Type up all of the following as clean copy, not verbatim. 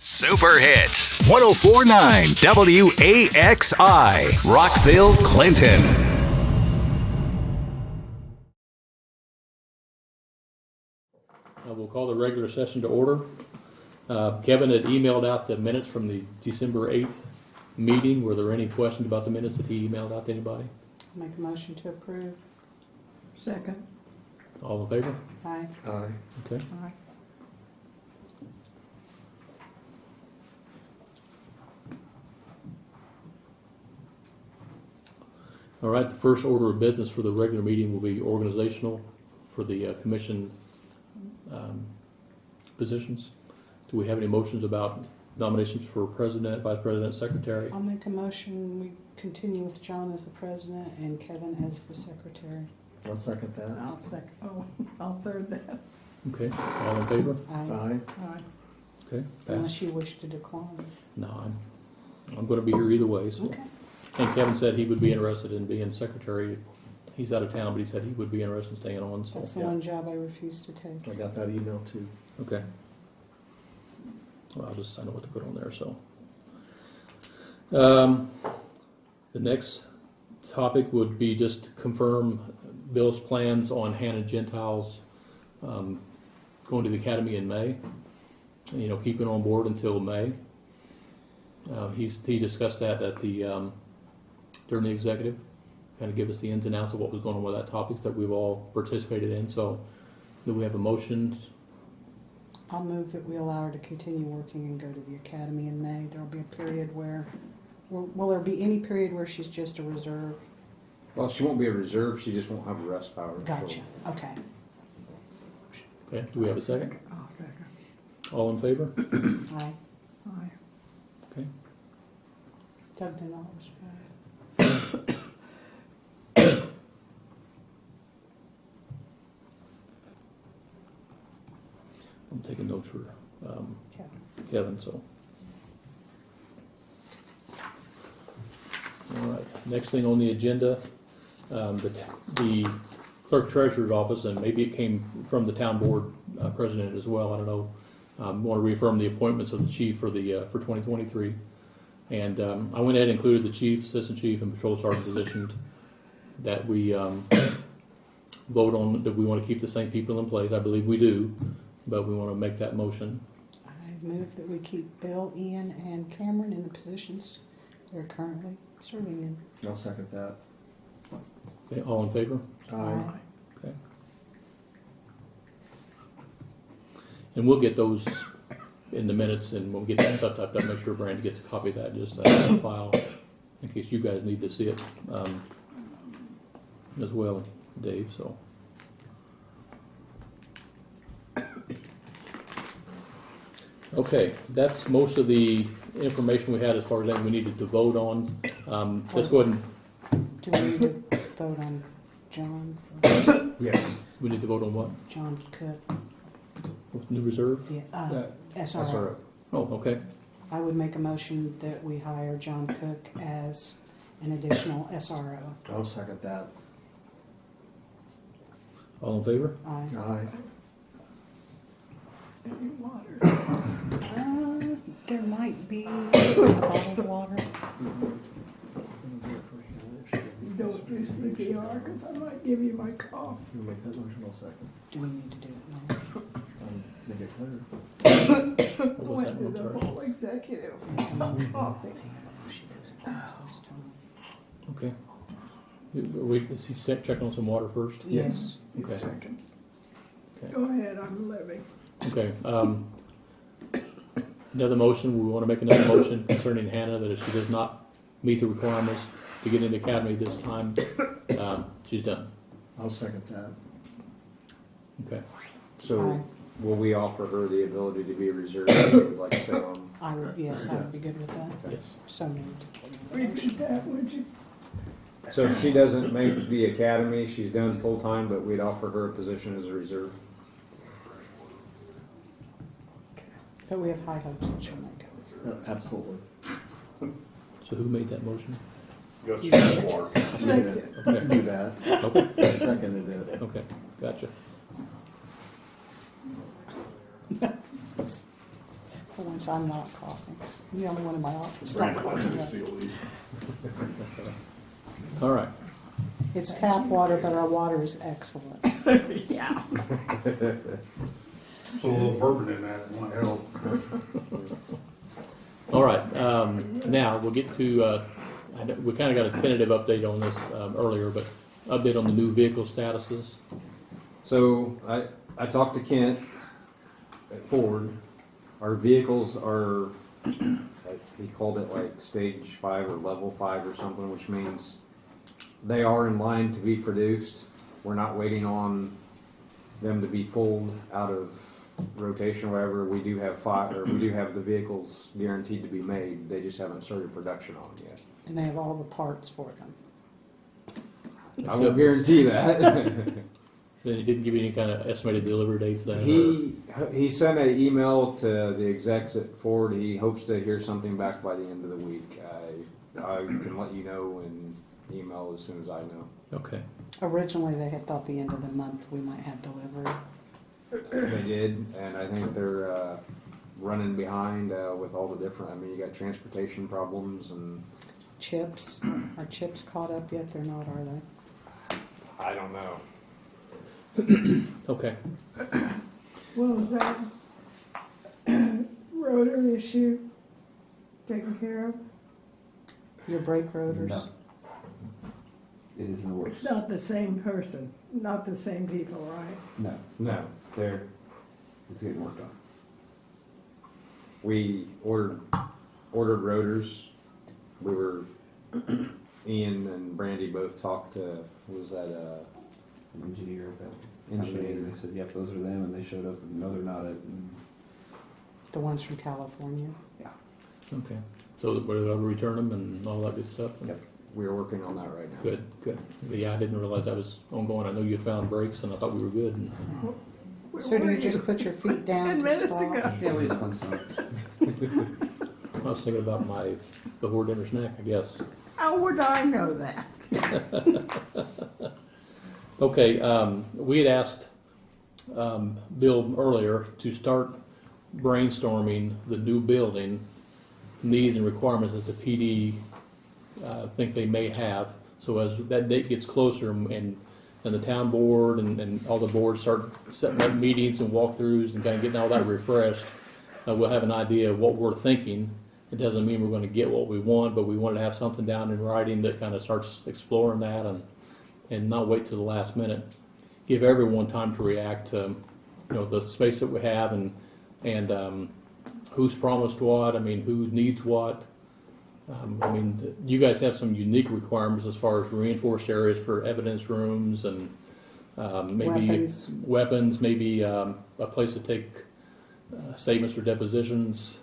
Super Hits 104.9 WAXI, Rockville, Clinton. We'll call the regular session to order. Kevin had emailed out the minutes from the December 8th meeting. Were there any questions about the minutes that he emailed out to anybody? Make a motion to approve. Second. All in favor? Aye. Aye. Okay. Aye. All right, the first order of business for the regular meeting will be organizational for the commission positions. Do we have any motions about nominations for president, vice president, secretary? I'll make a motion, we continue with John as the president and Kevin as the secretary. I'll second that. I'll second. Oh, I'll third that. Okay, all in favor? Aye. Aye. Aye. Okay, Unless pass. you wish to decline. No, I'm going to be here either way, so. Okay. And Kevin said he would be interested in being secretary. He's out of town, but he said he would be interested in staying on, so. That's the yeah. one job I refuse to take. I got that email too. Okay. Well, I know what to put on there, so. The next topic would be just to confirm Bill's plans on Hannah Gentiles going to the academy in May. You know, keeping on board until May. He discussed that at the during the executive, kind of give us the ins and outs of what was going on with that topics that we've all participated in. So, do we have a motion? I'll move that we allow her to continue working and go to the academy in May. There'll be a period where, will there be any period where she's just a reserve? Well, she won't be a reserve, she just won't have arrest power. Gotcha, okay. Okay, do we have a second? I'll second. All in favor? Aye. Aye. Okay. Doug did not respond. I'm taking notes for Kevin. Kevin, so. All right, next thing on the agenda, the clerk treasurer's office, and maybe it came from the town board president as well, I don't know. Want to reaffirm the appointments of the chief for 2023. And I went ahead and included the chief, assistant chief, and patrol sergeant positions that we vote on, that we want to keep the same people in place. I believe we do, but we want to make that motion. I move that we keep Bill, Ian, and Cameron in the positions they're currently serving in. I'll second that. Okay, all in favor? Aye. Okay. And we'll get those in the minutes, and we'll get that stuff typed up, make sure Brandy gets a copy of that, just a file, in case you guys need to see it, as well, Dave, so. Okay, that's most of the information we had as far as anything we needed to vote on. Let's go ahead and, Do we need to vote on John? Yes. we need to vote on what? John Cook, New reserve? yeah, SRO. SRO. Oh, okay. I would make a motion that we hire John Cook as an additional SRO. I'll second that. All in favor? Aye. Aye. Any water? There might be bottled water. You don't do CPR, because I might give you my cough. You make that motion, I'll second. Do we need to do it now? Make it clear. What was Went that to one, the sorry? whole executive. Coughing. Okay. Is he checking on some water first? Yes. Okay. Second. Okay. Go ahead, I'm living. Okay, another motion, we want to make another motion concerning Hannah, that if she does not meet the requirements to get into the academy this time, she's done. I'll second that. Okay. So, Aye. will we offer her the ability to be a reserve if she would like to stay on? I would, yes, I would be good with that. Yes. So moved. Repeat that, would you? So if she doesn't make the academy, she's done full-time, but we'd offer her a position as a reserve? But we have high hopes that she'll make it. Absolutely. So who made that motion? Go through the board. I Thank you. can do that. Okay, I seconded it. okay, gotcha. For which I'm not coughing. I'm the only one in my office. not Brandon likes coughing to yet. steal these. All right. It's tap water, but our water is excellent. Yeah. Put a little bourbon in that, it might help. All right, now we'll get to, we kind of got a tentative update on this earlier, but update on the new vehicle statuses. So I talked to Kent at Ford. Our vehicles are, he called it like stage 5 or level 5 or something, which means they are in line to be produced. We're not waiting on them to be pulled out of rotation or whatever. We do have the vehicles guaranteed to be made. They just haven't started production on them yet. And they have all the parts for them. I will guarantee that. Then he didn't give you any kind of estimated delivery dates then? He sent an email to the execs at Ford. He hopes to hear something back by the end of the week. I can let you know in email as soon as I know. Okay. Originally, they had thought the end of the month we might have delivery. They did, and I think they're running behind with all the different. I mean, you got transportation problems, and Chips, are chips caught up yet? They're not, are they? I don't know. Okay. Well, is that rotor issue taken care of? Your brake rotors? No. It is in the works. It's not the same person, not the same people, right? No, No, it's getting worked on. we ordered rotors. We were Ian and Brandy both talked to. Was that An engineer at that Engineer. company, they said, yep, those are them, and they showed up, and no, they're not it. And The ones from California? yeah, Okay. So that we'll ever return them and all that good stuff? yep. we are working on that right now. Good, good. But yeah, I didn't realize that was ongoing. I know you found brakes and I thought we were good. And Where So do were you just put your feet down 10 to minutes stop? ago. Yeah, we just found some. I was thinking about before dinner snack, I guess. How would I know that? Okay, we had asked Bill earlier to start brainstorming the new building needs and requirements that the PD think they may have. So as that date gets closer and the town board and all the boards start setting up meetings and walkthroughs and kind of getting all that refreshed, we'll have an idea of what we're thinking. It doesn't mean we're going to get what we want, but we wanted to have something down in writing that kind of starts exploring that and not wait till the last minute. Give everyone time to react to, the space that we have and who's promised what. I mean, who needs what. You guys have some unique requirements as far as reinforced areas for evidence rooms and maybe weapons, maybe a place to take statements for depositions.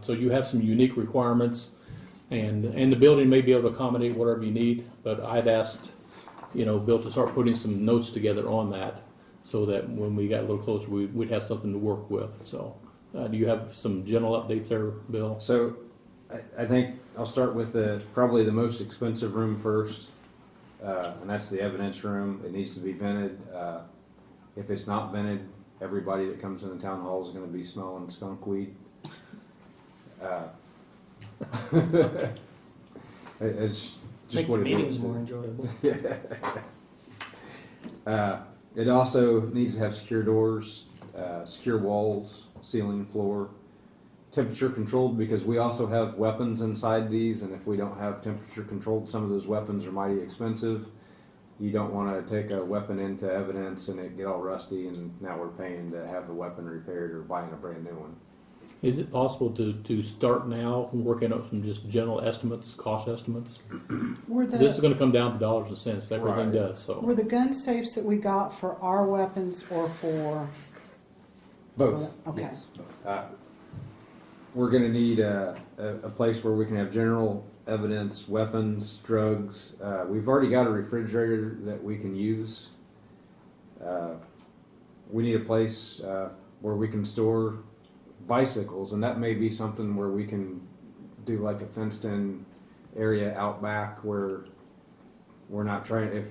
So you have some unique requirements, and the building may be able to accommodate whatever you need. But I'd asked, Bill to start putting some notes together on that, so that when we got a little closer, we'd have something to work with. So, do you have some general updates there, Bill? So, I think I'll start with probably the most expensive room first, and that's the evidence room. It needs to be vented. If it's not vented, everybody that comes in the town hall is going to be smelling skunk weed. It's just Make the what it meetings is. more enjoyable. It also needs to have secure doors, secure walls, ceiling, floor. Temperature controlled, because we also have weapons inside these, and if we don't have temperature controlled, some of those weapons are mighty expensive. You don't want to take a weapon into evidence and it get all rusty, and now we're paying to have the weapon repaired or buying a brand new one. Is it possible to start now working up some just general estimates, cost estimates? This is going to come down to dollars and cents. Everything Right. does. So Were the gun safes that we got for our weapons or for? Both. Okay. Yes. We're going to need a place where we can have general evidence, weapons, drugs. We've already got a refrigerator that we can use. We need a place where we can store bicycles, and that may be something where we can do like a fenced-in area out back where we're not trying, if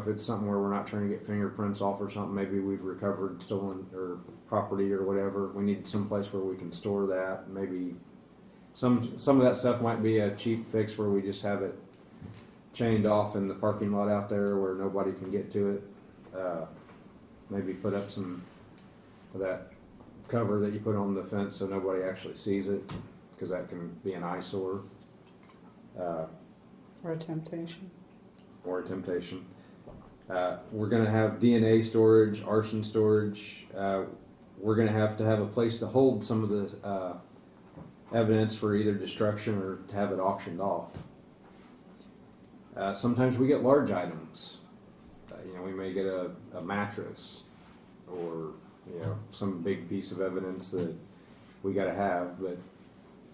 it's something where we're not trying to get fingerprints off or something, maybe we've recovered stolen or property or whatever, we need some place where we can store that. Maybe some of that stuff might be a cheap fix where we just have it chained off in the parking lot out there where nobody can get to it. Maybe put up some of that cover that you put on the fence so nobody actually sees it, because that can be an eyesore. Or a temptation. Or a temptation. We're going to have DNA storage, arson storage. We're going to have a place to hold some of the evidence for either destruction or to have it auctioned off. Sometimes we get large items. We may get a mattress or some big piece of evidence that we got to have. But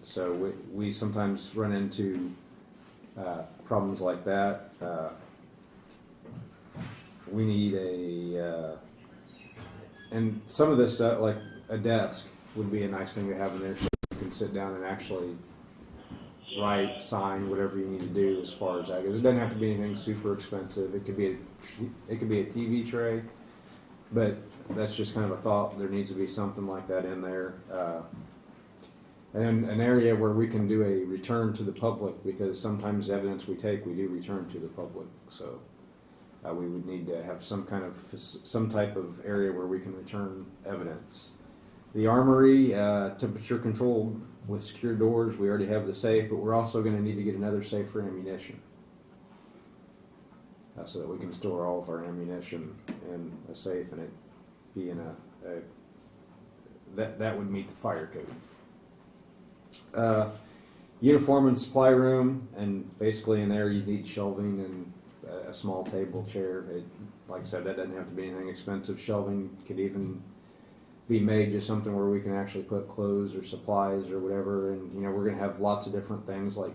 so we sometimes run into problems like that. We need and some of this stuff, like a desk, would be a nice thing to have in there, so you can sit down and actually write, sign, whatever you need to do as far as that goes. It doesn't have to be anything super expensive. It could be a TV tray, but that's just kind of a thought. There needs to be something like that in there. And an area where we can do a return to the public, because sometimes the evidence we take, we do return to the public. So we would need to have some type of area where we can return evidence. The armory, temperature controlled with secure doors. We already have the safe, but we're also going to need to get another safe for ammunition, so that we can store all of our ammunition in a safe, and it be in that would meet the fire code. Uniform and supply room, and basically in there you need shelving and a small table, chair. Like I said, that doesn't have to be anything expensive. Shelving could even be made just something where we can actually put clothes or supplies or whatever. And we're going to have lots of different things like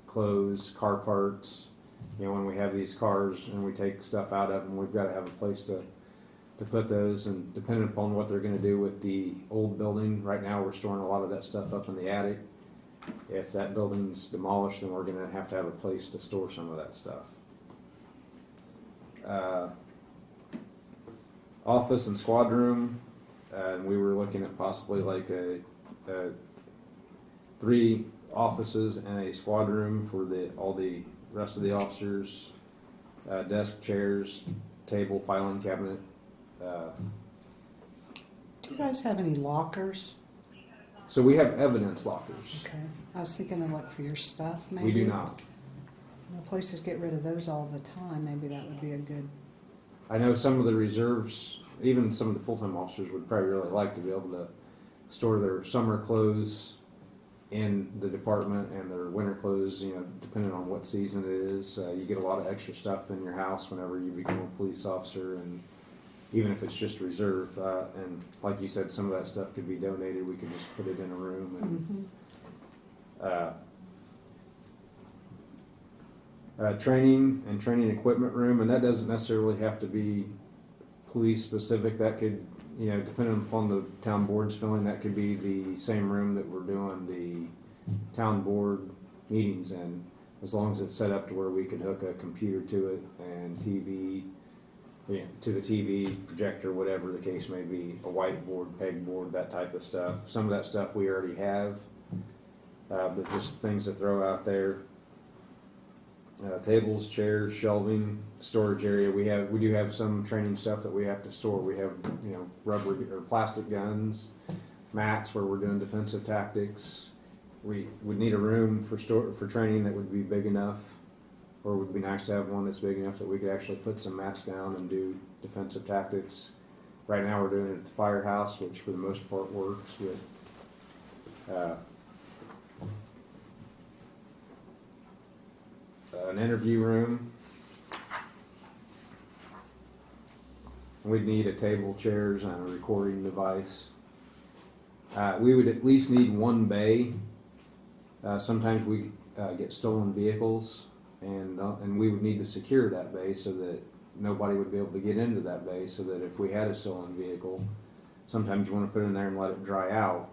clothes, car parts. When we have these cars and we take stuff out of them, we've got to have a place to put those. And depending upon what they're going to do with the old building, right now we're storing a lot of that stuff up in the attic. If that building's demolished, then we're going to have a place to store some of that stuff. Office and squad room, and we were looking at possibly like a 3 offices and a squad room for all the rest of the officers. Desk, chairs, table, filing cabinet. Do you guys have any lockers? So we have evidence lockers. Okay. I was thinking of like for your stuff, maybe. We do not. Well, places get rid of those all the time. Maybe that would be a good. I know some of the reserves, even some of the full-time officers, would probably really like to be able to store their summer clothes in the department and their winter clothes, depending on what season it is. You get a lot of extra stuff in your house whenever you become a police officer, and even if it's just reserve. And like you said, some of that stuff could be donated. We could just put it in a room. And, training and training equipment room, and that doesn't necessarily have to be police specific. That could, depending upon the town board's feeling, that could be the same room that we're doing the town board meetings in, as long as it's set up to where we could hook a computer to it and TV, to the TV projector, whatever the case may be, a whiteboard, pegboard, that type of stuff. Some of that stuff we already have, but just things to throw out there. Tables, chairs, shelving, storage area. We do have some training stuff that we have to store. We have rubber or plastic guns, mats where we're doing defensive tactics. We would need a room for training that would be big enough, or it would be nice to have one that's big enough that we could actually put some mats down and do defensive tactics. Right now we're doing it at the firehouse, which for the most part works with. An interview room. We'd need a table, chairs, and a recording device. We would at least need 1 bay. Sometimes we get stolen vehicles, and we would need to secure that bay so that nobody would be able to get into that bay, so that if we had a stolen vehicle, sometimes you want to put it in there and let it dry out.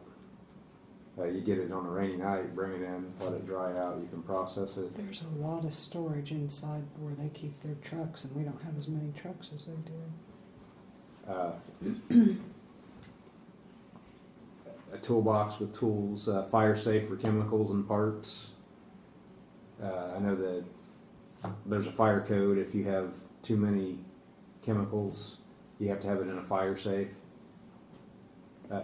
You get it on a rainy night, bring it in, let it dry out, you can process it. There's a lot of storage inside where they keep their trucks, and we don't have as many trucks as they do. A toolbox with tools, fire safe for chemicals and parts. I know that there's a fire code. If you have too many chemicals, you have to have it in a fire safe.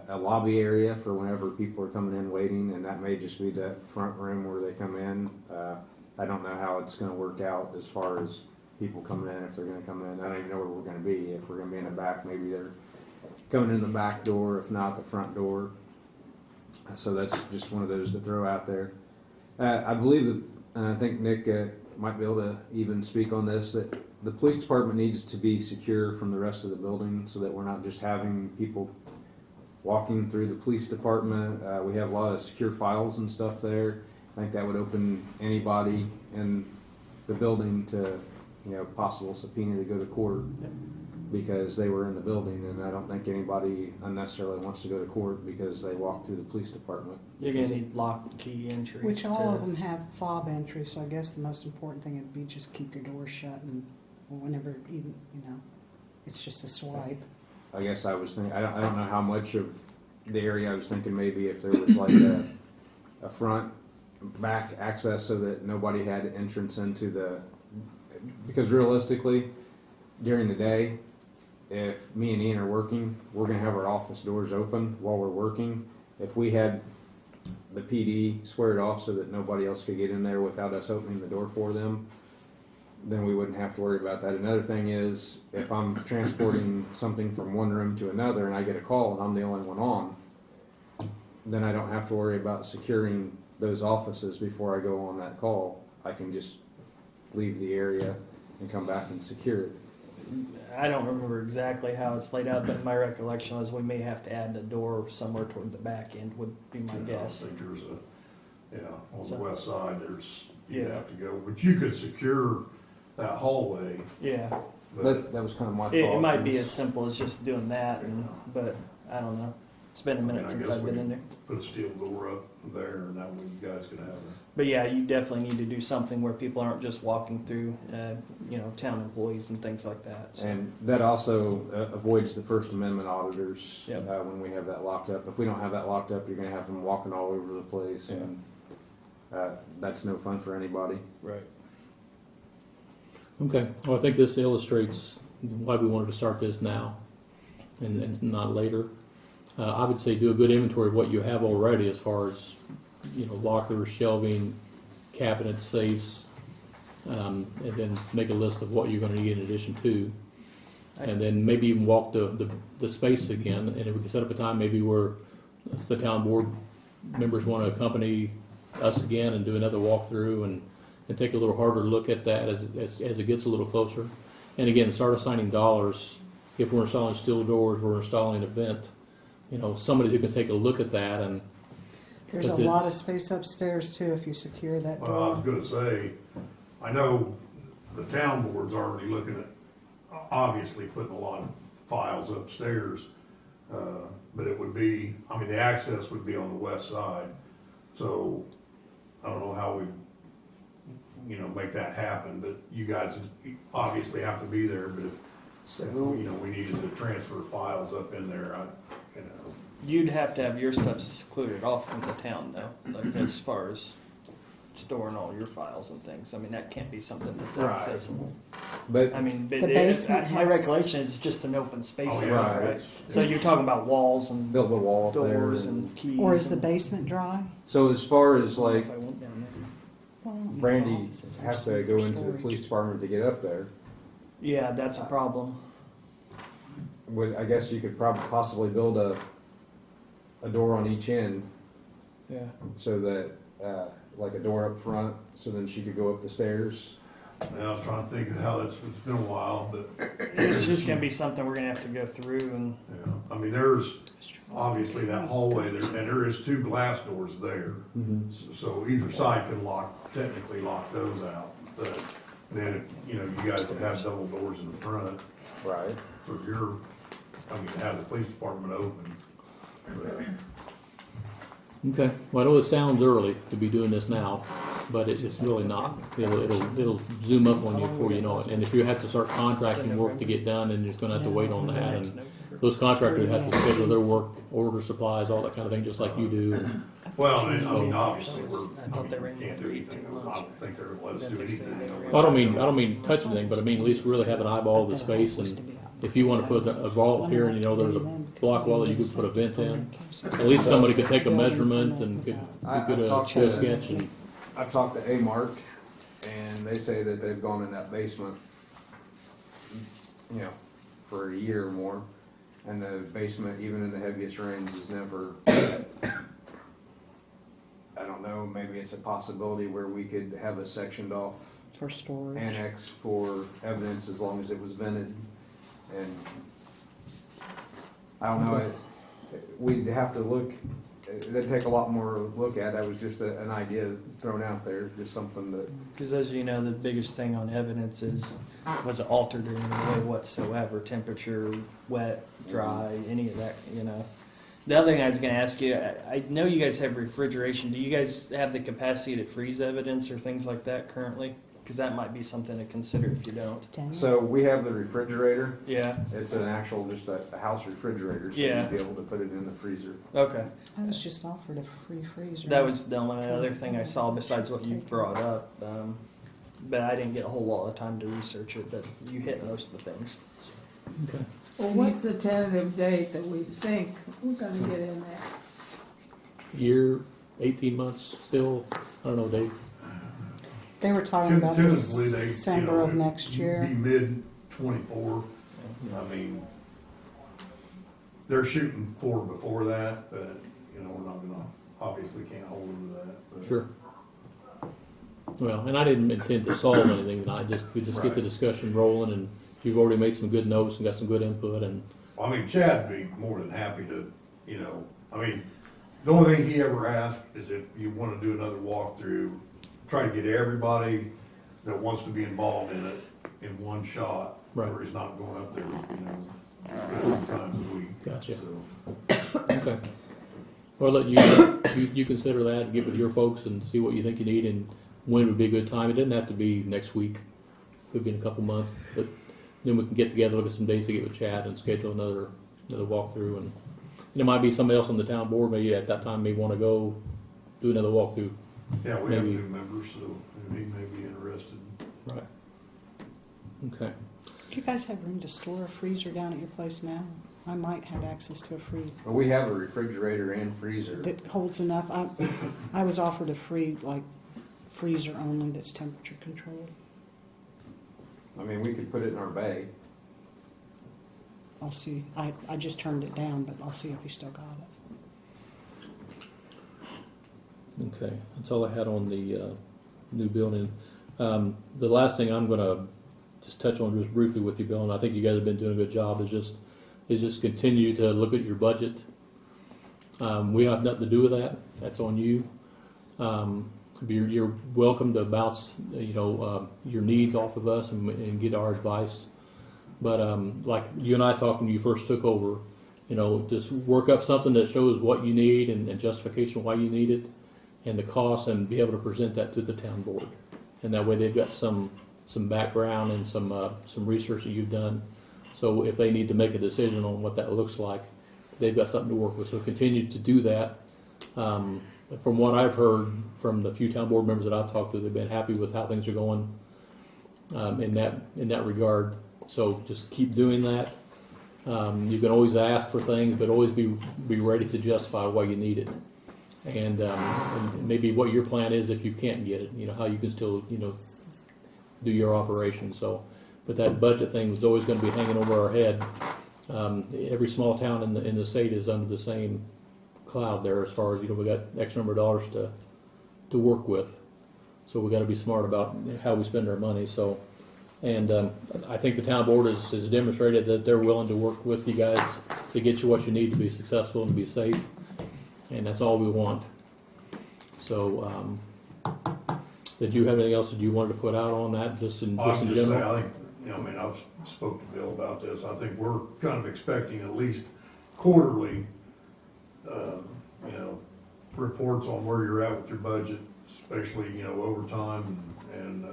A lobby area for whenever people are coming in waiting, and that may just be that front room where they come in. I don't know how it's going to work out as far as people coming in, if they're going to come in. I don't even know where we're going to be. If we're going to be in the back, maybe they're coming in the back door, if not the front door. So that's just one of those to throw out there. I believe that, and I think Nick might be able to even speak on this, that the police department needs to be secure from the rest of the building so that we're not just having people walking through the police department. We have a lot of secure files and stuff there. I think that would open anybody in the building to, possible subpoena to go to court because they were in the building, and I don't think anybody unnecessarily wants to go to court because they walked through the police department. You're gonna need lock key entry. Which all of them have fob entry, so I guess the most important thing would be just keep your doors shut, and whenever even, it's just a swipe. I guess I was thinking, I don't know how much of the area I was thinking, maybe if there was like a front, back access so that nobody had entrance into because realistically, during the day, if me and Ian are working, we're going to have our office doors open while we're working. If we had the PD squared off so that nobody else could get in there without us opening the door for them, then we wouldn't have to worry about that. Another thing is, if I'm transporting something from one room to another and I get a call and I'm the only one on, then I don't have to worry about securing those offices before I go on that call. I can just leave the area and come back and secure it. I don't remember exactly how it's laid out, but my recollection is we may have to add a door somewhere toward the back end would be my guess. I think there's on So- the west side, you'd Yeah. have to go, but you could secure that hallway. Yeah, But That was kind of my thought. it might be as simple as just doing that, but I don't know. It's been a minute I since guess I've we been in can there. put a steel door up there, and that way you guys can have it. But yeah, you definitely need to do something where people aren't just walking through, town employees and things like that. So. And that also avoids the First Amendment auditors Yep. when we have that locked up. If we don't have that locked up, you're going to have them walking all over the place, and that's no fun for anybody. Right. Okay, well, I think this illustrates why we wanted to start this now and not later. I would say do a good inventory of what you have already as far as, lockers, shelving, cabinets, safes, and then make a list of what you're gonna need in addition to. And then maybe even walk the space again, and if we can set up a time maybe where the town board members wanna accompany us again and do another walkthrough and take a little harder look at that as it gets a little closer. And again, start assigning dollars. If we're installing steel doors, we're installing a vent, somebody who can take a look at that and. There's Because a lot it's- of space upstairs too if you secure that Well, I was door. gonna say, I know the town board's already looking at, obviously putting a lot of files upstairs. But it would be, the access would be on the west side. So I don't know how we, make that happen, but you guys obviously have to be there. But if we needed to transfer files up in there, You'd have to have your stuff secluded off from the town though, like as far as storing all your files and things. That can't be something that's Right. accessible. But But The basement my has- recollection is just an open space Oh, area, yeah, right? it's- So you're talking about walls and build a wall up there. doors and keys. Or is the and- basement dry? So as far as I don't know like if I went down there. Well, Brandy offices are has to still go for into the storage. police department to get up there, Yeah, that's a problem. I guess you could probably possibly build a door on each end Yeah. so that like a door up front, so then she could go up the stairs. I was trying to think of how it's been a while, but. It's just gonna be something we're gonna have to go through and, There's obviously that hallway there, and there is 2 glass doors there. So either side can technically lock those out. But then, you guys would have double doors in the front Right. for have the police department open. But Okay, well, I know it sounds early to be doing this now, but it's really not. It'll zoom up on you before you know it. And if you have to start contracting work to get done, and you're just gonna have to wait on that. And those contractors have to schedule their work, order supplies, all that kind of thing, just like you do. Well, I mean, obviously, I thought they were in can't do anything. I don't think they're gonna let us do anything. I don't mean touch anything, but I mean at least really have an eyeball of the space. And if you want to put a vault here, and you know there's a block wall that you could put a vent in, at least somebody could take a measurement and could I've talked do a to- sketch. And I've talked to A-Mark, and they say that they've gone in that basement, you know, for a year or more, and the basement, even in the heaviest rains, is never, I don't know, maybe it's a possibility where we could have a sectioned off For storage. annex for evidence as long as it was vented, and I don't know, we'd have to look, it'd take a lot more look at. That was just an idea thrown out there, just something that, Because as you know, the biggest thing on evidence is, was it altered in any way whatsoever? Temperature, wet, dry, any of that, you know. The other thing I was going to ask you, I know you guys have refrigeration. Do you guys have the capacity to freeze evidence or things like that currently? Because that might be something to consider if you don't. Dang. so we have the refrigerator. Yeah. It's an actual, just a house refrigerator, so Yeah. you'd be able to put it in the freezer. Okay. I was just offered a free freezer. That was the only other thing I saw besides what you've brought up. But I didn't get a whole lot of time to research it, but you hit most of the things. okay. Well, what's the tentative date that we think we're gonna get in there? Year, 18 months, still. I don't know, Dave. They were talking about Tentatively, December of next Be year. mid-24. I mean, they're shooting for before that, but, you know, we're not gonna, obviously can't hold them to that. but- Sure. Well, and I didn't intend to solve anything tonight. We just get the Right. discussion rolling, and you've already made some good notes and got some good input. And I mean, Chad'd be more than happy to, you know, I mean, the only thing he ever asked is if you wanna do another walkthrough, try to get everybody that wants to be involved in it in one shot. Right. Where he's not going up there, you know, 3 times a week. Gotcha. So, okay. Well, let you consider that, and get with your folks, and see what you think you need, and when would be a good time. It doesn't have to be next week. Could be in a couple months, but then we can get together, look at some days to get with Chad, and schedule another walkthrough. And there might be somebody else on the town board, maybe at that time may want to go do another walkthrough. yeah, we have Maybe. 2 members, so he may be interested. Right. Okay. Do you guys have room to store a freezer down at your place now? I might have access to a free But we have a refrigerator and freezer. that holds enough. I was offered a free, like, freezer only that's temperature controlled. I mean, we could put it in our bay. I'll see. I just turned it down, but I'll see if he still got it. Okay, that's all I had on the new building. The last thing I'm gonna just touch on just briefly with you, Bill, and I think you guys have been doing a good job, is just continue to look at your budget. We have nothing to do with that. That's on you. You're welcome to bounce, your needs off of us and get our advice. But like you and I talked when you first took over, just work up something that shows what you need and justification why you need it, and the cost, and be able to present that to the town board. And that way they've got some background and some research that you've done. So if they need to make a decision on what that looks like, they've got something to work with. So continue to do that. From what I've heard from the few town board members that I've talked to, they've been happy with how things are going in that regard. So just keep doing that. You can always ask for things, but always be ready to justify why you need it. And maybe what your plan is if you can't get it, how you can still, do your operation. So, but that budget thing was always going to be hanging over our head. Every small town in the state is under the same cloud there, as far as, we got X number of dollars to work with. So we got to be smart about how we spend our money. So, and I think the town board has demonstrated that they're willing to work with you guys to get you what you need to be successful and be safe. And that's all we want. So, did you have anything else that you wanted to put out on that, just in I'll just say, general? I think, I've spoke to Bill about this. I think we're kind of expecting at least quarterly, reports on where you're at with your budget, especially, you know, overtime and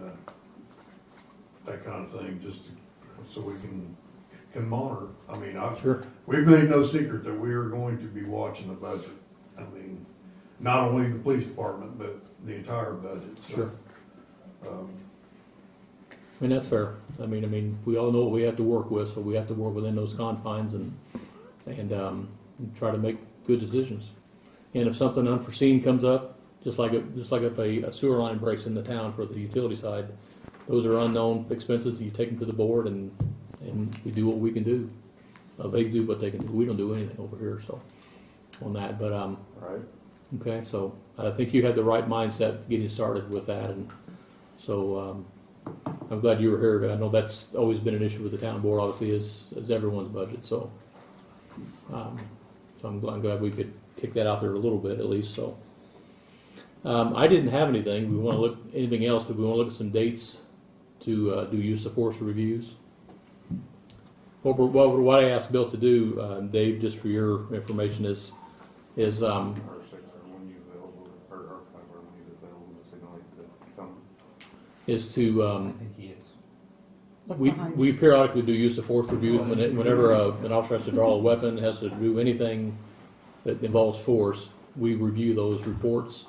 that kind of thing, just so we can monitor. I mean, Sure. we've made no secret that we are going to be watching the budget. I mean, not only the police department, but the entire budget. So, Sure. I mean, that's fair. I mean, we all know what we have to work with, so we have to work within those confines and try to make good decisions. And if something unforeseen comes up, just like if a sewer line breaks in the town for the utility side, those are unknown expenses that you take them to the board and we do what we can do. They do what they can do. We don't do anything over here, so on that. But Right. okay, so I think you had the right mindset getting started with that, and so I'm glad you were here. But I know that's always been an issue with the town board, obviously, is everyone's budget. So, I'm glad we could kick that out there a little bit at least. So, I didn't have anything. We want to look anything else? Do we want to look at some dates to do use of force reviews? What I asked Bill to do, Dave, just for your information, is R6 are when you available, or R5 are when you available, so they don't like to come. is to I think he is. Look we behind we you. periodically do use of force reviews whenever an officer has to draw a weapon, has to do anything that involves force. We review those reports,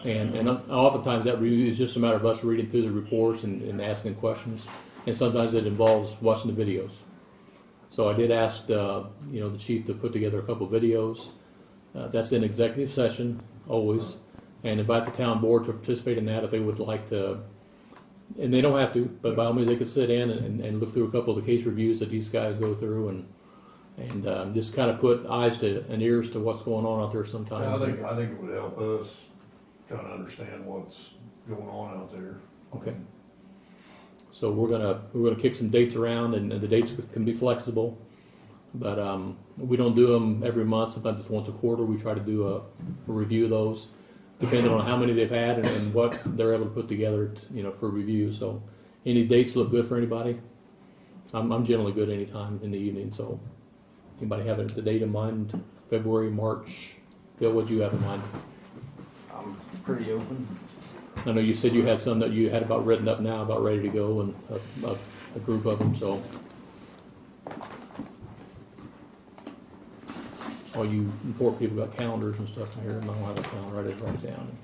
and oftentimes that review is just a matter of us reading through the reports and asking questions, and sometimes it involves watching the videos. So I did ask the chief to put together a couple of videos. That's in executive session always, and invite the town board to participate in that if they would like to. And they don't have to, but by all means they could sit in and look through a couple of the case reviews that these guys go through and just kind of put eyes to and ears to what's going on out there sometimes. Yeah, I think it would help us kind of understand what's going on out there. Okay. So we're gonna kick some dates around, and the dates can be flexible, but we don't do them every month. Sometimes it's once a quarter. We try to do a review of those, depending on how many they've had and what they're able to put together, for review. So, any dates look good for anybody? I'm generally good anytime in the evening. So, anybody have the date in mind? February, March. Bill, what'd you have in mind? I'm pretty open. I know you said you had some that you had about written up now, about ready to go, and a group of them. So, all you important people got calendars and stuff in here, and I don't have a calendar. I just write it down.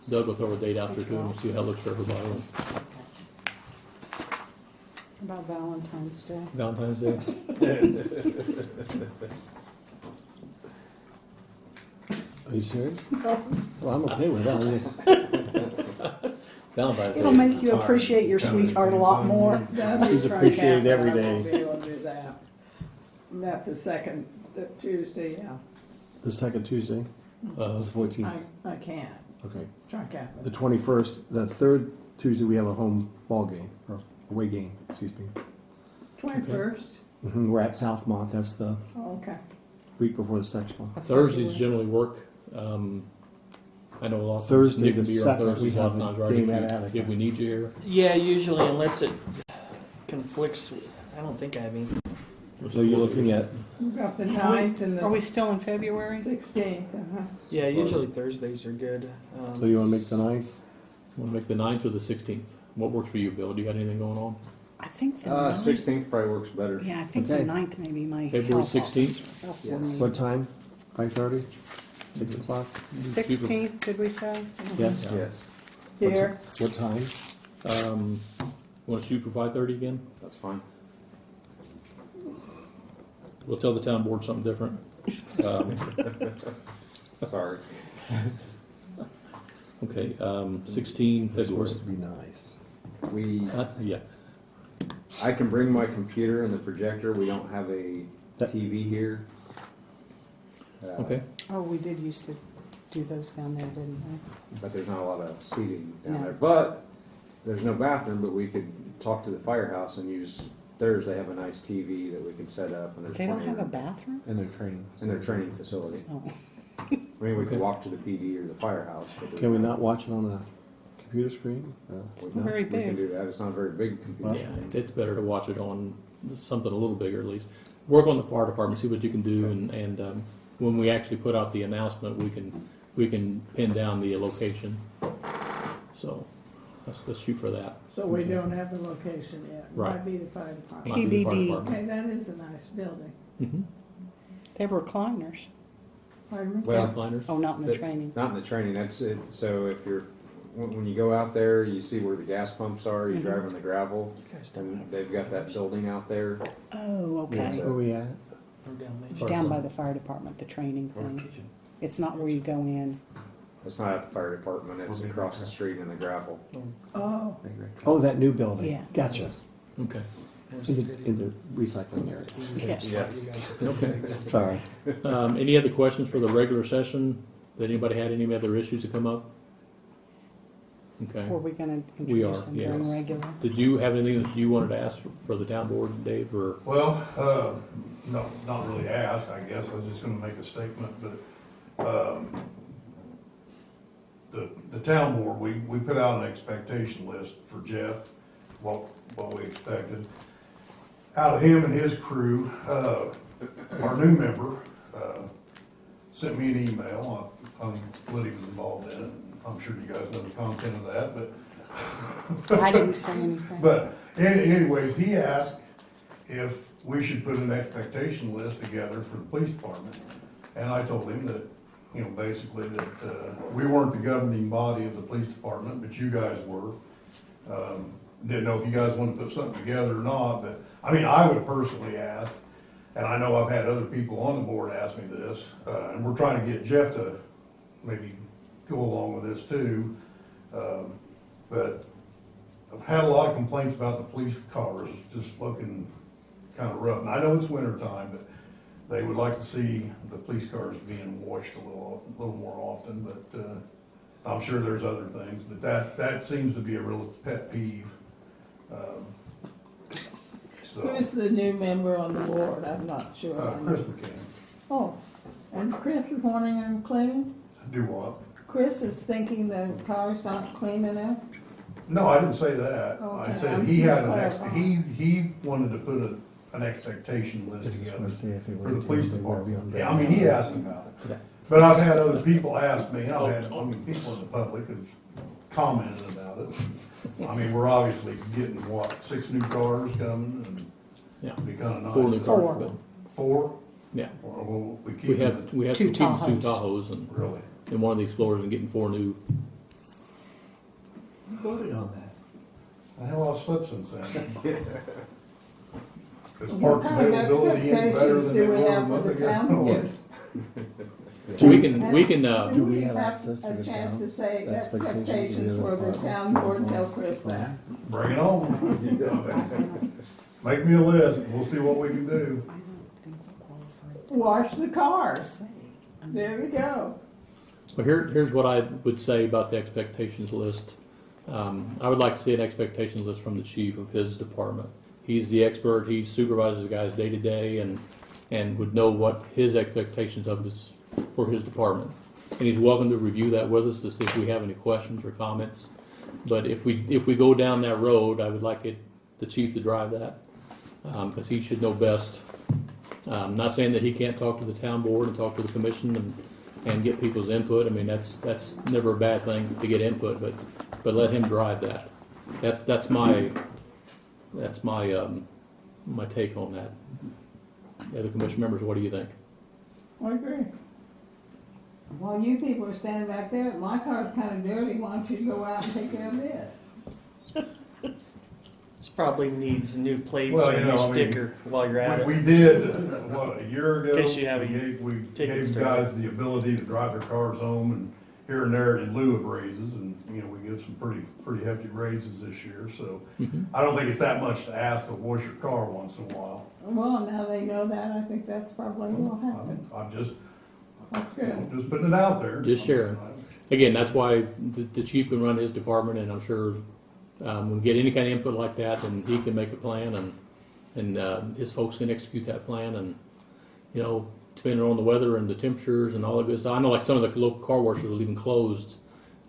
Doug will throw a date out there too, and we'll see how it looks for everybody. About Valentine's Day. Valentine's Day. Are you serious? Well, I'm okay with that. Valentine's It'll Day. make you appreciate your sweetheart a lot more. She's appreciated every I day. won't be able to do that. Met the Tuesday, yeah. The second Tuesday, it's the 14th. I can't. Okay. Try Catholic. The 21st, the third Tuesday, we have a home ball game, or away game, excuse me. 21st? We're at Southmont. That's the Oh, okay. week before the sectional. Thursdays generally work. I know a lot of Thursday Nick the can be here on 2nd, Thursdays we a lot have of a times, right? game If at you- Attica. If we need you here. Yeah, usually unless it conflicts. I don't think I have any. So you're looking at, We've got the 9th and Are we the still in February? 16th. Yeah, usually Thursdays are good. so you want to make the 9th? Want to make the 9th or the 16th? What works for you, Bill? Do you got anything going on? I think the 9th. 16th probably works better. Yeah, I think Okay. the 9th maybe my February health 16th? office- Yes. What time? 5:30? 6 o'clock? 16th, did we say? Yes. Yes, Here, What time? Want to shoot for 5:30 again? that's fine. We'll tell the town board something different. Sorry. Okay, 16 It's February. supposed to be nice. Yeah. I can bring my computer and the projector. We don't have a That- TV here. Okay. Oh, we did used to do those down there, didn't we? But there's not a lot of seating down No. there. But there's no bathroom, but we could talk to the firehouse and use theirs. They have a nice TV that we can set up. And there's They don't plenty have a of- bathroom? And their training. in their training facility. Oh. I mean, we Okay. could walk to the PD or the firehouse. But there's Can we not- not watch it on a computer screen? It's No? not very We can big. do that. It's not a very big computer. Yeah, it's better to watch it on something a little bigger at least. work on the fire department, see what you can do, and when we actually put out the announcement, we can pin down the location. So let's shoot for that. So we don't have the location yet. Right. Might be the fire department. Might be the fire TBD. department. Okay, that is a nice building. Mm-hmm. They have recliners. Pardon me? Well, Recliners. Oh, not in the But training. Not in the training, that's it. So if you're, when you go out there, you see where the gas pumps are, you Mhm. drive on the gravel, You guys don't and have they've got that building out there. Oh, okay. Yeah, Where we at? We're down Main It's Street. down by the fire department, the training thing. It's not where you go in. It's not at the fire department, it's across the street in the gravel. Oh, Oh, that new building. Yeah. Gotcha. Okay. In the recycling area. Yes. Yes. Okay. Sorry. Any other questions for the regular session? Did anybody had any other issues that come up? Okay. Were we gonna We are, introduce them during yes. regular? Did you have anything that you wanted to ask for the town board, Dave, or? Well, no, not really ask, I guess, I was just gonna make a statement, but, the town board, we put out an expectation list for Jeff, what we expected. Out of him and his crew, our new member, sent me an email on what he was involved in. I'm sure you guys know the content of that, but I didn't say anything. but anyways, he asked if we should put an expectation list together for the police department. And I told him that, basically that, we weren't the governing body of the police department, but you guys were. Didn't know if you guys wanted to put something together or not, but, I would personally ask, and I know I've had other people on the board ask me this, and we're trying to get Jeff to maybe go along with this too. But I've had a lot of complaints about the police cars just looking kind of rough. And I know it's winter time, but they would like to see the police cars being washed a little more often. But I'm sure there's other things, but that seems to be a real pet peeve. So, who's the new member on the board? I'm not sure. Chris McCann, Oh, and Chris is wanting them clean? do what? Chris is thinking the cars aren't clean enough? No, I didn't say that. I Okay, said I'm he had just he wanted to put an expectation list Just together wanna see if it for the worked, police they were department. beyond Yeah, he asked about it. But I've had other people ask me, and I've had, people in the public have commented about it. We're obviously getting, 6 new cars coming, and Yeah. it'd be kinda nice. 4 new to- cars, but, 4? yeah. Or will we keep We it? have to Two keep the 2 Tahoes. Tahoes Really? and one of the Explorers and getting 4 new. Voted on that. The hell, I've slept since then. Cause What parts kind of availability ain't better expectations than do they we were a have for month the ago. town board? We can, Do we have access to the A chance to town's say expectations expectations of the for other the departments? town board, tell Chris that. Bring it on. Make me a list, and we'll see what we can do. I don't think we're qualified Wash the to cars. say. There you go. well, here's what I would say about the expectations list. I would like to see an expectations list from the chief of his department. He's the expert, he supervises the guys day to day and would know what his expectations of is for his department. And he's welcome to review that with us to see if we have any questions or comments. But if we go down that road, I would like the chief to drive that, because he should know best. Not saying that he can't talk to the town board and talk to the commission and get people's input. That's never a bad thing to get input, but let him drive that. That's my my take on that. The other commission members, what do you think? I agree. While you people are standing back there, my car's kind of dirty, why don't you go out and take care of it? This probably needs new plates Well, or a you new know, I mean, sticker while you're at We it. did, a year ago, In case you have we any gave tickets the there. guys the ability to drive their cars home and here and there in lieu of raises, and, we give some pretty hefty raises this year, so I don't think it's that much to ask to wash your car once in a while. Well, now they know that, I think that's probably what will happen. I'm just, That's good. just putting it out there. Just sharing. Again, that's why the chief can run his department, and I'm sure when we get any kind of input like that, then he can make a plan, and his folks can execute that plan, and depending on the weather and the temperatures and all of this. I know like some of the local car washes are even closed,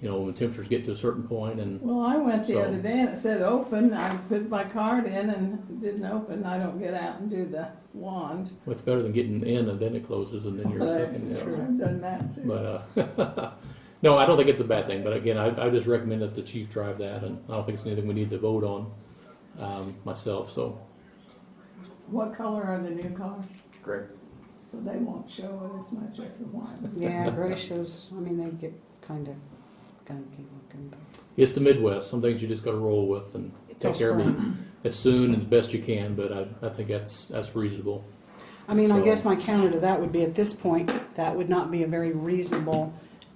you know, when temperatures get to a certain point and, Well, I went the So- other day and it said open, I put my card in and it didn't open, I don't get out and do the wand. well, it's better than getting in and then it closes and then you're But stuck in there. I've done that too. But, no, I don't think it's a bad thing, but again, I just recommend that the chief drive that, and I don't think it's anything we need to vote on, myself, so. What color are the new cars? Great. So they won't show it as much as the one. Yeah, gray shows, I mean, they get kind of gunky looking, but It's the Midwest, some things you just gotta roll with and take Till care of it spring. as soon and the best you can, but I think that's reasonable. I mean, I So- guess my counter to that would be at this point, that would not be a very reasonable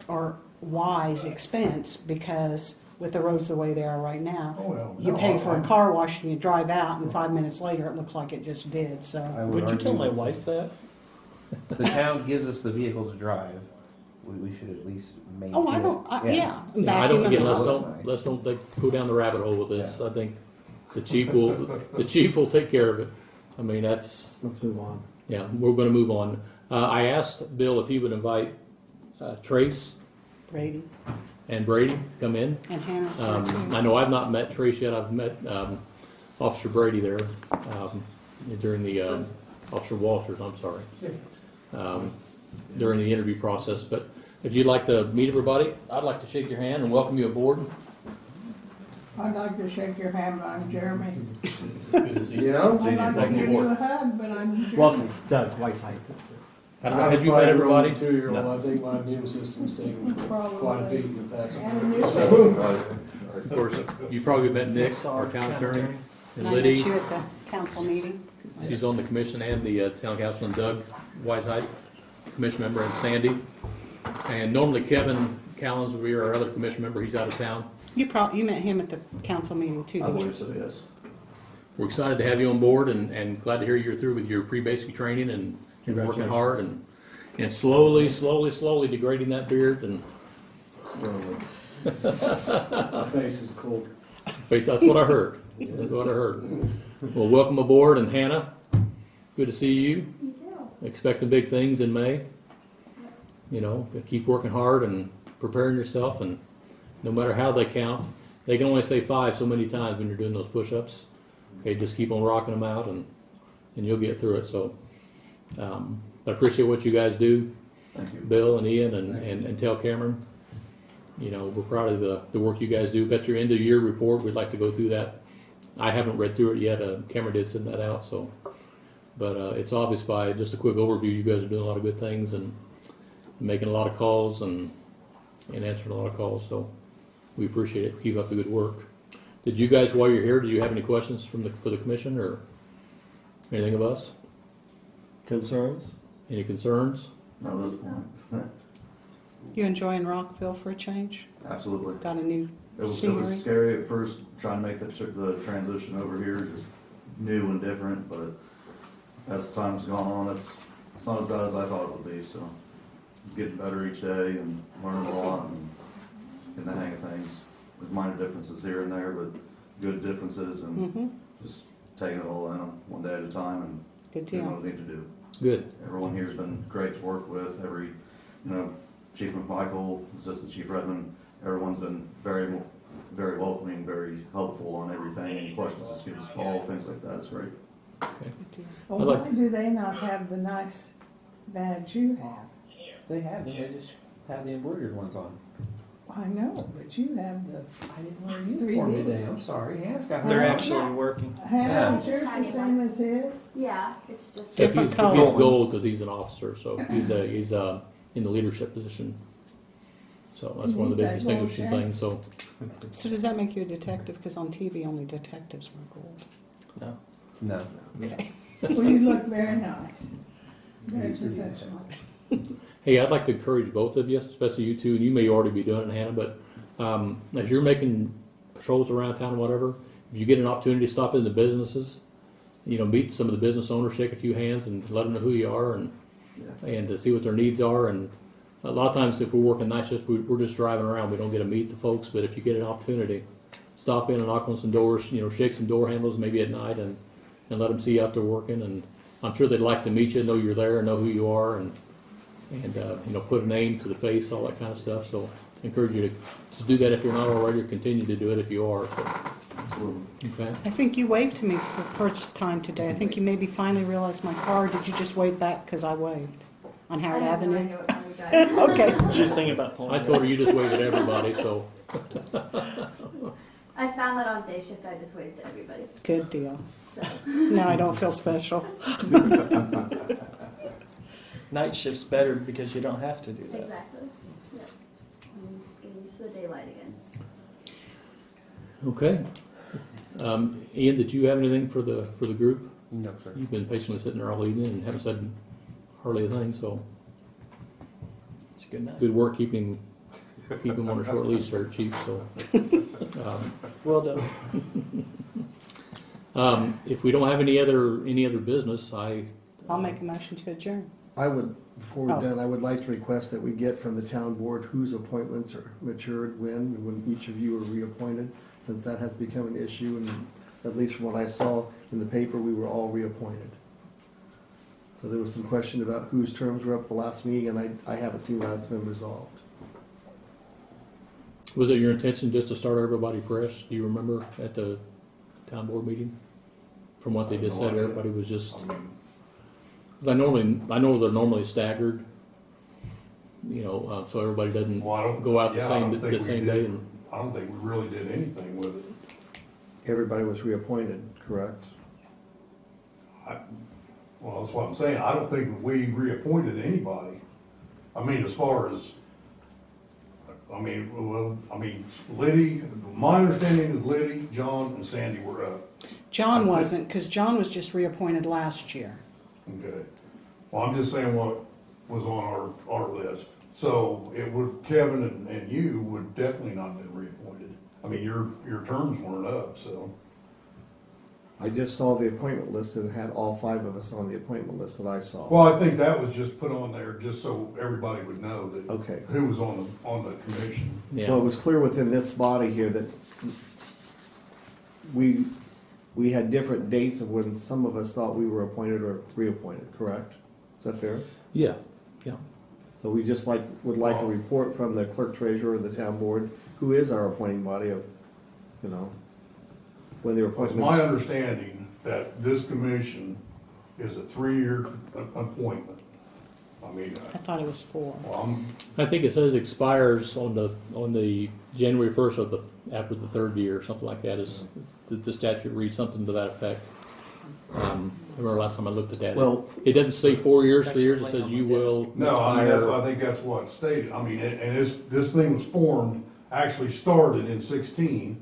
or wise expense because with the roads the way they are right now, Oh, well, you no, pay for a I- car wash and you drive out and 5 minutes later it looks like it just did, so. I would Would you tell argue my wife that? The town gives us the vehicle to drive. We should at least maintain. Oh, I don't, it. yeah. Yeah, I don't, vacuum again, them let's out. don't like, go down the rabbit hole with this, I think the chief will take care of it. I mean, that's, Let's move on. yeah, we're gonna move on. I asked Bill if he would invite, Trace Brady and Brady to come in. and Hannah's here too. I know I've not met Trace yet. I've met Officer Brady there during the Officer Walters. I'm sorry, during the interview process. But if you'd like to meet everybody, I'd like to shake your hand and welcome you aboard. I'd like to shake your hand, but I'm Jeremy. Good to see you. I'd like to Welcome give you aboard. a hug, but I'm Jeremy. Welcome, Doug Whiteside. Have you met everybody? 2-year-old, I think my immune system's taken quite a beat in the past. And a new Of course, you probably met Nick, our town attorney, and And I met Liddy. you at the council meeting. She's on the commission, and the town council, and Doug Weishaupt, commission member, and Sandy. And normally Kevin Callens would be our other commission member. He's out of town. You met him at the council meeting too, I didn't you? believe so, yes. We're excited to have you on board and glad to hear you're through with your pre-basic training and working hard and slowly degrading that beard and Slowly. My face is cold. face. That's what I heard. That's what I heard. Well, welcome aboard, and Hannah, good to see you. You too. Expecting big things in May. You know, keep working hard and preparing yourself, and no matter how they count, they can only say 5 so many times when you're doing those push-ups. Okay, just keep on rocking them out, and you'll get through it. So, I appreciate what you guys do, Thank you. Bill and Ian, and tell Cameron. You know, we're proud of the work you guys do. Got your end of year report. We'd like to go through that. I haven't read through it yet. Cameron did send that out, so. But it's obvious by just a quick overview, you guys are doing a lot of good things and making a lot of calls and answering a lot of calls. So we appreciate it. Keep up the good work. Did you guys, while you're here, do you have any questions for the commission or anything of us? Concerns? Any concerns? Not at this point. You enjoying Rockville for a change? Absolutely. Got a new It was scenery? scary at first, trying to make the transition over here, just new and different, but as time's gone on, it's not as bad as I thought it would be, so it's getting better each day and learning a lot and getting the hang of things. There's minor differences here and there, but good differences and Mm-hmm, just taking it all in one day at a time and good doing deal. what we need to do. Good. Everyone here's been great to work with. Chief McMichael, Assistant Chief Redmond, everyone's been very welcoming, very helpful on everything. Any questions, just give us a call, things like that. It's great. Good deal. Well, I'd like why do they not have the nice badge you have? They have them. They just have the embroidered ones on. I know, but you have the I didn't wear a 3D. uniform today. I'm sorry. Hannah's got They're her. actually working. Hannah, Yeah. yours the same as his? Yeah, it's just. If Different he's color. gold because he's an officer, so he's in the leadership position. So that's one of the big Needs that gold distinguishing check. things. So So does that make you a detective? Because on TV only detectives wear gold. No. No. Okay. Well, you look very nice. Very professional. hey, I'd like to encourage both of you, especially you two, and you may already be doing it, Hannah, but as you're making patrols around town or whatever, if you get an opportunity to stop in the businesses, meet some of the business owners, shake a few hands and let them know who you are and to see what their needs are. And a lot of times if we're working night shifts, we're just driving around. We don't get to meet the folks, but if you get an opportunity, stop in and knock on some doors, shake some door handles maybe at night and let them see you out there working. And I'm sure they'd like to meet you, know you're there, and know who you are. And and, put a name to the face, all that kind of stuff. So encourage you to do that if you're not already, or continue to do it if you are, so, Absolutely. okay? I think you waved to me for the first time today. I think you maybe finally realized my car. Did you just wave back because I waved on Howard Avenue? Okay. She's thinking about pulling. I told her you just waved at everybody, so, I found that on day shift, I just waved to everybody. Good deal. So, Now I don't feel special. Night shift's better because you don't have to do that. exactly. Yep. I'm getting used to the daylight again. okay. Ian, did you have anything for the group? No, sir. You've been patiently sitting there all evening and haven't said hardly a thing, so It's a good night. good work keeping him on a short leash there, Chief, so. Well done. If we don't have any other business, I'll make a motion to adjourn. I would, before we're Oh. done, I would like to request that we get from the town board whose appointments are matured when each of you are reappointed, since that has become an issue, and at least from what I saw in the paper, we were all reappointed. So there was some question about whose terms were up the last meeting, and I haven't seen that it's been resolved. Was it your intention just to start everybody fresh? Do you remember at the town board meeting? From what they just No said, idea. everybody was just, I mean, 'cause I know they're normally staggered, so everybody doesn't well, I don't. go out yeah, I don't think the we same did- day. And I don't think we really did anything with it. Everybody was reappointed, correct? Well, that's what I'm saying. I don't think we reappointed anybody. I mean, as far as, Liddy, my understanding is Liddy, John, and Sandy were up. John wasn't, because John was just reappointed last year. Okay. Well, I'm just saying what was on our list. So it would, Kevin and you would definitely not have been reappointed. I mean, your terms weren't up, so. I just saw the appointment list and it had all 5 of us on the appointment list that I saw. Well, I think that was just put on there just so everybody would know that. Okay. Who was on the commission. yeah, Well, it was clear within this body here that we had different dates of when some of us thought we were appointed or reappointed, correct? Is that fair? yeah. So we just would like a report from the clerk treasurer of the town board, who is our appointing body of, when their It's appointments. my understanding that this commission is a 3-year appointment. I mean, I thought it was 4. I think it says expires on the January 1st after the 3rd year, something like that. Is the statute reads something to that effect? I remember last time I looked at that. Well- it doesn't say 4 years, 3 years. It says you will no, expire. I think that's what it's stated. I mean, and this thing was formed, actually started in 16.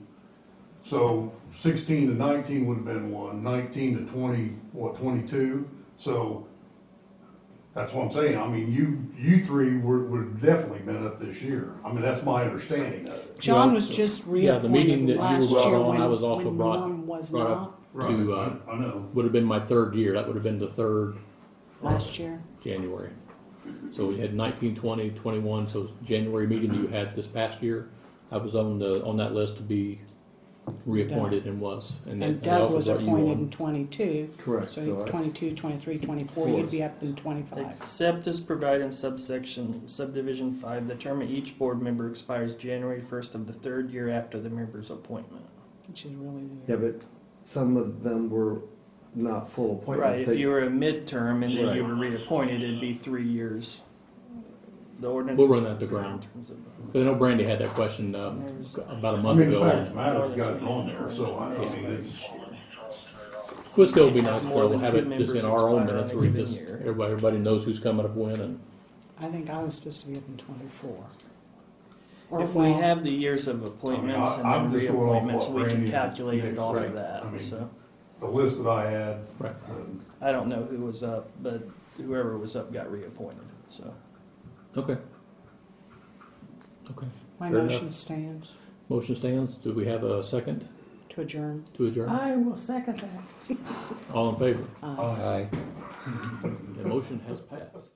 So 16 to 19 would have been one, 19 to 22? So that's what I'm saying. I mean, you three would have definitely been up this year. I mean, that's my understanding of it. John Yeah, was just yeah, the meeting reappointed that you were last brought year on, I when was also brought Norm was up not to, I know. would have been my 3rd year. That would have been the 3rd last year. January. So we had 19, 20, 21, so January meeting you had this past year, I was on that list to be reappointed and was. And then I Doug also was brought you appointed on. in 22. Correct, So so I- 22, 23, 24, you'd be up in 25. Except as provided in subdivision 5, the term of each board member expires January 1st of the 3rd year after the member's appointment. Which is really weird. Yeah, but some of them were not full Right, appointments. if you were a midterm and then you Right. were reappointed, it'd be 3 years. The ordinance. We'll run that to ground. in terms of- Because I know Brandy had that question about a I month mean, the ago. fact of the matter, you got it on there, so I mean, it's. Would still be nice More though, than have two it just members in our own expire minutes on where a we given just, year. everybody knows who's coming up when and. I think I was supposed to be up in 24. Or If we well, have the years of appointments I mean, I'm and then just going off reappointments, what we can Randy calculate it thinks, off right. of that, I mean, so. The list that I had. Right. I don't know who was up, but whoever was up got reappointed, so. Okay. Okay. my Fair motion enough. stands Motion stands. Do we have a second to adjourn. to adjourn? I will second that. All in favor? Aye. The motion has passed.